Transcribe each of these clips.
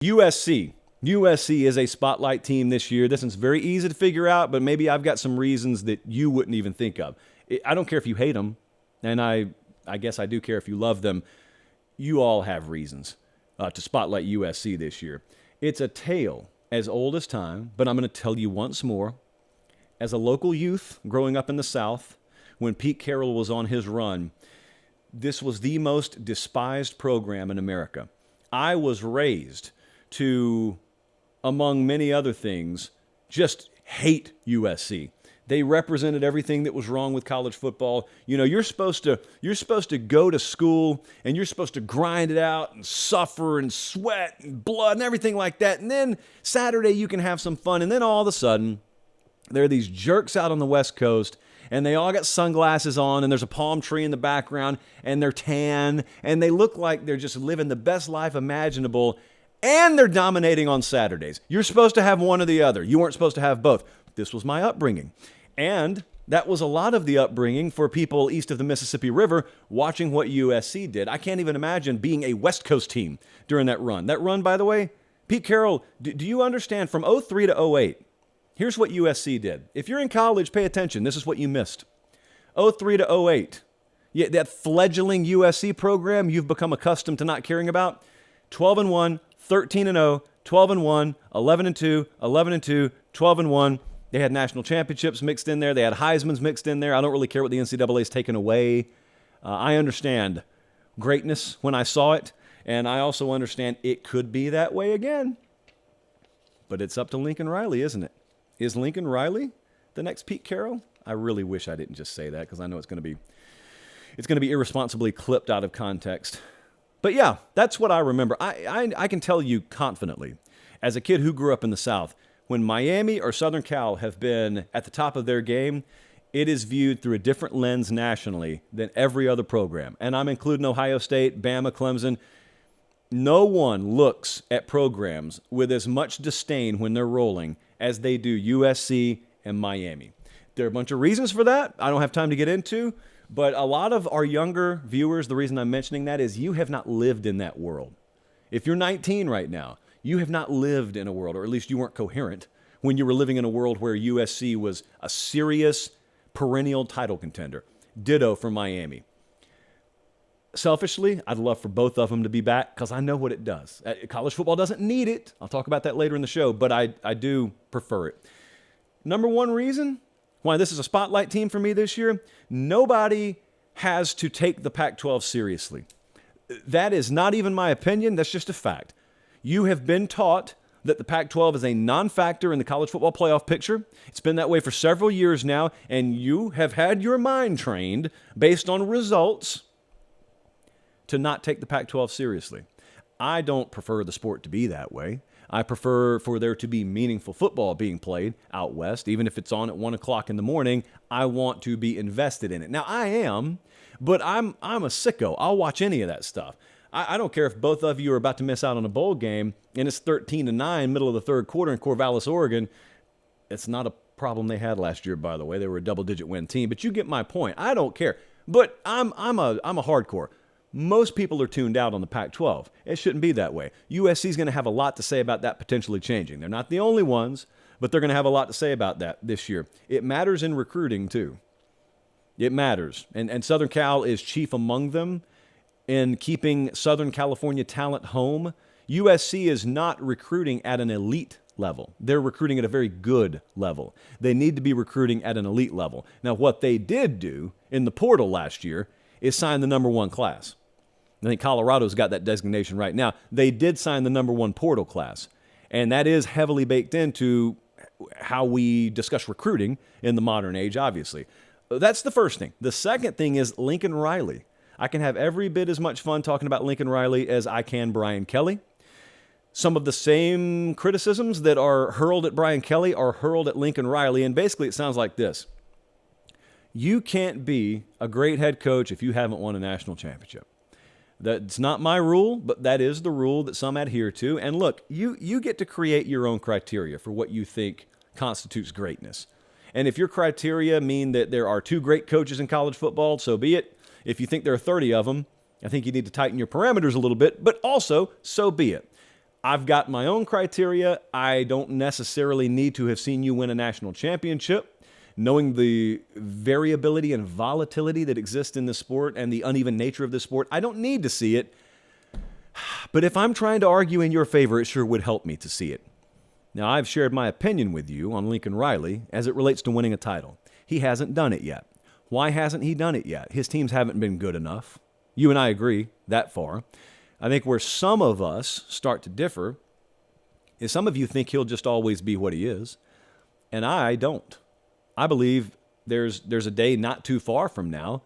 USC. USC is a spotlight team this year. This one's very easy to figure out, but maybe I've got some reasons that you wouldn't even think of. I don't care if you hate them, and I guess I do care if you love them. You all have reasons to spotlight USC this year. It's a tale as old as time, but I'm going to tell you once more. As a local youth growing up in the South, when Pete Carroll was on his run, this was the most despised program in America. I was raised to, among many other things, just hate USC. They represented everything that was wrong with college football. You know, you're supposed to go to school and you're supposed to grind it out and suffer and sweat and blood and everything like that. And then Saturday you can have some fun. And then all of a sudden, there are these jerks out on the West Coast, and they all got sunglasses on, and there's a palm tree in the background, and they're tan, and they look like they're just living the best life imaginable, and they're dominating on Saturdays. You're supposed to have one or the other. You weren't supposed to have both. This was my upbringing. And that was a lot of the upbringing for people east of the Mississippi River watching what USC did. I can't even imagine being a West Coast team during that run. That run, by the way, Pete Carroll, do you understand from 03 to 08, here's what USC did. If you're in college, pay attention. This is what you missed. 03 to 08. Yeah, that fledgling USC program you've become accustomed to not caring about. 12-1, 13-0, 12-1, 11-2, 11-2, 12-1. They had national championships mixed in there. They had Heisman's mixed in there. I don't really care what the NCAA's taken away. I understand greatness when I saw it, and I also understand it could be that way again. But it's up to Lincoln Riley, isn't it? Is Lincoln Riley the next Pete Carroll? I really wish I didn't just say that because I know it's going to be irresponsibly clipped out of context. But yeah, that's what I remember. I can tell you confidently, as a kid who grew up in the South, when Miami or Southern Cal have been at the top of their game, it is viewed through a different lens nationally than every other program. And I'm including Ohio State, Bama, Clemson. No one looks at programs with as much disdain when they're rolling as they do USC and Miami. There are a bunch of reasons for that I don't have time to get into, but a lot of our younger viewers, the reason I'm mentioning that is you have not lived in that world. If you're 19 right now, you have not lived in a world, or at least you weren't coherent when you were living in a world where USC was a serious perennial title contender. Ditto for Miami. Selfishly, I'd love for both of them to be back because I know what it does. College football doesn't need it. I'll talk about that later in the show, but I do prefer it. Number one reason why this is a spotlight team for me this year, nobody has to take the Pac-12 seriously. That is not even my opinion. That's just a fact. You have been taught that the Pac-12 is a non-factor in the college football playoff picture. It's been that way for several years now, and you have had your mind trained based on results to not take the Pac-12 seriously. I don't prefer the sport to be that way. I prefer for there to be meaningful football being played out west, even if it's on at 1 o'clock in the morning. I want to be invested in it. Now, I am, but I'm a sicko. I'll watch any of that stuff. I don't care if both of you are about to miss out on a bowl game and it's 13-9, middle of the third quarter in Corvallis, Oregon. It's not a problem they had last year, by the way. They were a double-digit win team, but you get my point. I don't care. But I'm a hardcore. Most people are tuned out on the Pac-12. It shouldn't be that way. USC is going to have a lot to say about that potentially changing. They're not the only ones, but they're going to have a lot to say about that this year. It matters in recruiting, too. It matters. And Southern Cal is chief among them in keeping Southern California talent home. USC is not recruiting at an elite level. They're recruiting at a very good level. They need to be recruiting at an elite level. Now, what they did do in the portal last year is sign the number one class. I think Colorado's got that designation right now. They did sign the number one portal class, and that is heavily baked into how we discuss recruiting in the modern age, obviously. That's the first thing. The second thing is Lincoln Riley. I can have every bit as much fun talking about Lincoln Riley as I can Brian Kelly. Some of the same criticisms that are hurled at Brian Kelly are hurled at Lincoln Riley, and basically it sounds like this. You can't be a great head coach if you haven't won a national championship. That's not my rule, but that is the rule that some adhere to. And look, you get to create your own criteria for what you think constitutes greatness. And if your criteria mean that there are 2 great coaches in college football, so be it. If you think there are 30 of them, I think you need to tighten your parameters a little bit, but also, so be it. I've got my own criteria. I don't necessarily need to have seen you win a national championship. Knowing the variability and volatility that exists in the sport and the uneven nature of the sport, I don't need to see it. But if I'm trying to argue in your favor, it sure would help me to see it. Now, I've shared my opinion with you on Lincoln Riley as it relates to winning a title. He hasn't done it yet. Why hasn't he done it yet? His teams haven't been good enough. You and I agree that far. I think where some of us start to differ is some of you think he'll just always be what he is, and I don't. I believe there's a day not too far from now.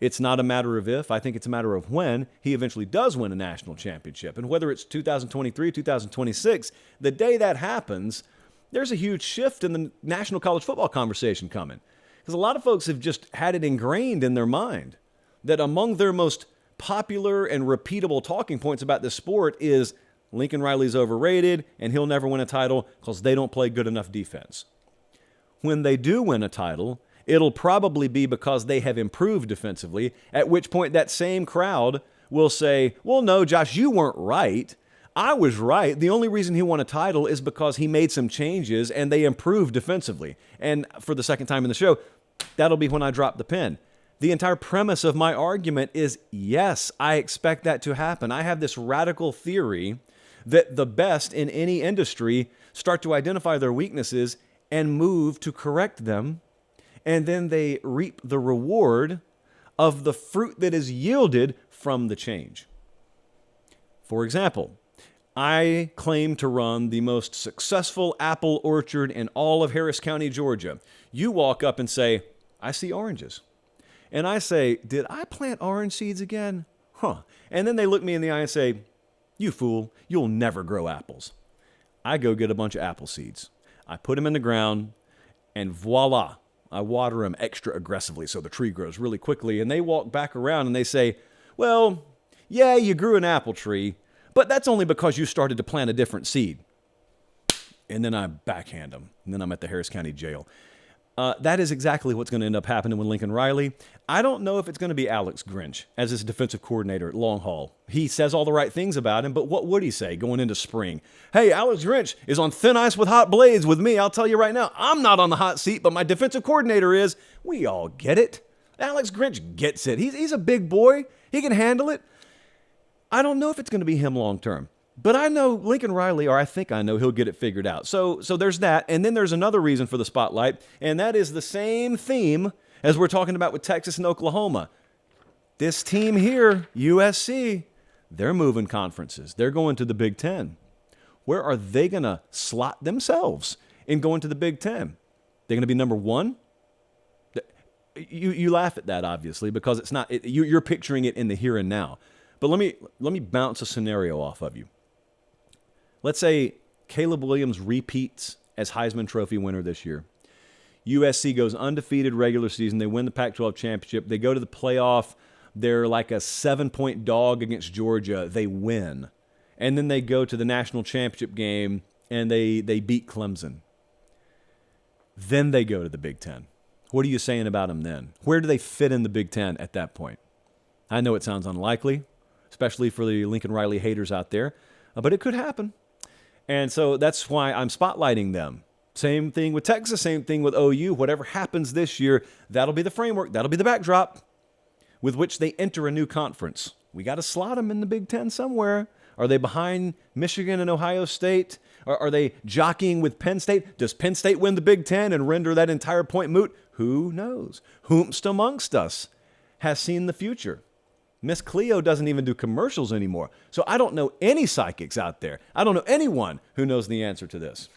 It's not a matter of if, I think it's a matter of when he eventually does win a national championship. And whether it's 2023, 2026, the day that happens, there's a huge shift in the national college football conversation coming. Because a lot of folks have just had it ingrained in their mind that among their most popular and repeatable talking points about this sport is Lincoln Riley's overrated and he'll never win a title because they don't play good enough defense. When they do win a title, it'll probably be because they have improved defensively, at which point that same crowd will say, well, no, Josh, you weren't right. I was right. The only reason he won a title is because he made some changes and they improved defensively. And for the second time in the show, that'll be when I drop the pen. The entire premise of my argument is, yes, I expect that to happen. I have this radical theory that the best in any industry start to identify their weaknesses and move to correct them, and then they reap the reward of the fruit that is yielded from the change. For example, I claim to run the most successful apple orchard in all of Harris County, Georgia. You walk up and say, I see oranges. And I say, did I plant orange seeds again? Huh. And then they look me in the eye and say, you fool, you'll never grow apples. I go get a bunch of apple seeds. I put them in the ground, and voila, I water them extra aggressively so the tree grows really quickly. And they walk back around and they say, well, yeah, you grew an apple tree, but that's only because you started to plant a different seed. And then I backhand them. And then I'm at the Harris County jail. That is exactly what's going to end up happening with Lincoln Riley. I don't know if it's going to be Alex Grinch as his defensive coordinator at long haul. He says all the right things about him, but what would he say going into spring? Hey, Alex Grinch is on thin ice with hot blades with me. I'll tell you right now, I'm not on the hot seat, but my defensive coordinator is. We all get it. Alex Grinch gets it. He's a big boy. He can handle it. I don't know if it's going to be him long term. But I know Lincoln Riley, or I think I know he'll get it figured out. So there's that. And then there's another reason for the spotlight, and that is the same theme as we're talking about with Texas and Oklahoma. This team here, USC, they're moving conferences. They're going to the Big Ten. Where are they going to slot themselves in going to the Big Ten? They're going to be number one? You laugh at that, obviously, because it's not. You're picturing it in the here and now. But let me bounce a scenario off of you. Let's say Caleb Williams repeats as Heisman Trophy winner this year. USC goes undefeated regular season. They win the Pac-12 championship. They go to the playoff. They're like a 7-point dog against Georgia. They win. And then they go to the national championship game, and they beat Clemson. Then they go to the Big Ten. What are you saying about them then? Where do they fit in the Big Ten at that point? I know it sounds unlikely, especially for the Lincoln Riley haters out there, but it could happen. And so that's why I'm spotlighting them. Same thing with Texas, same thing with OU. Whatever happens this year, that'll be the framework, that'll be the backdrop with which they enter a new conference. We got to slot them in the Big Ten somewhere. Are they behind Michigan and Ohio State? Are they jockeying with Penn State? Does Penn State win the Big Ten and render that entire point moot? Who knows? Whomst amongst us has seen the future? Miss Cleo doesn't even do commercials anymore. So I don't know any psychics out there. I don't know anyone who knows the answer to this.